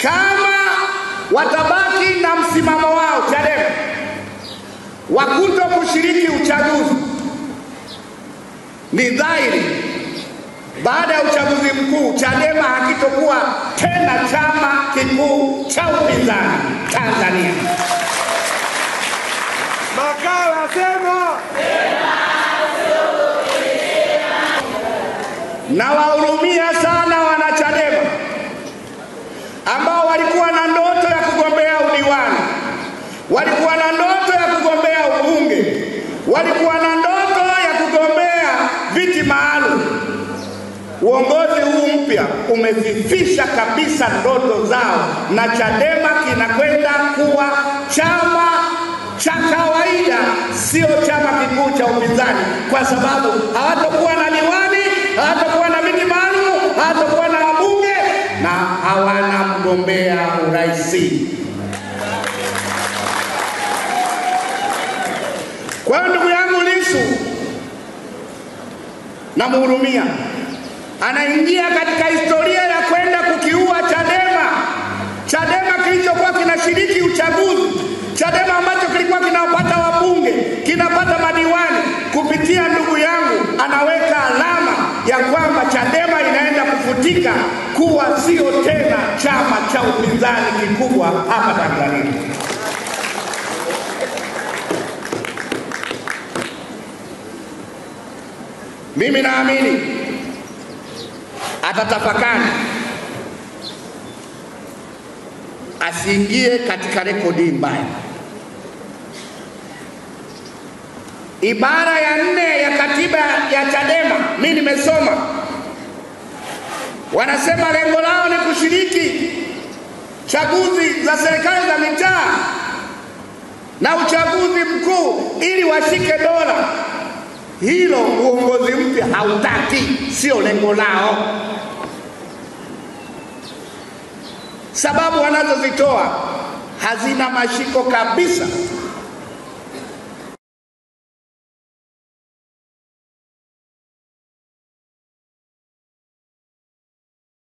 kama watabaki na msimamo wao Chadema wa kuto kushiriki uchaguzi, ni dhahiri baada ya uchaguzi mkuu Chadema hakitokuwa tena chama kikuu cha upinzani Tanzania. Makala sema na wahurumia sana wana Chadema ambao walikuwa na ndoto ya kugombea udiwani, walikuwa na ndoto ya kugombea ubunge, walikuwa na ndoto ya kugombea viti maalum. Uongozi huu mpya umefifisha kabisa ndoto zao, na Chadema kinakwenda kuwa chama cha kawaida, sio chama kikuu cha upinzani, kwa sababu hawatakuwa na diwani, hawatakuwa na viti maalum, hawatakuwa na wabunge na hawana mgombea urais. Kwa hiyo ndugu yangu Lissu na mhurumia, anaingia katika historia ya kwenda kukiua Chadema. Chadema kilichokuwa kinashiriki uchaguzi, Chadema ambacho kilikuwa kinapata wabunge, kinapata madiwani kupitia ndugu yangu, anaweka alama ya kwamba Chadema inaenda kufutika kuwa sio tena chama cha upinzani kikubwa hapa Tanzania. Mimi naamini atatafakari, asiingie katika rekodi mbaya. Ibara ya 4 ya katiba ya Chadema mimi nimesoma, wanasema lengo lao ni kushiriki chaguzi za serikali za mitaa na uchaguzi mkuu ili washike dola. Hilo uongozi mpya hautaki, sio lengo lao. Sababu wanazozitoa hazina mashiko kabisa.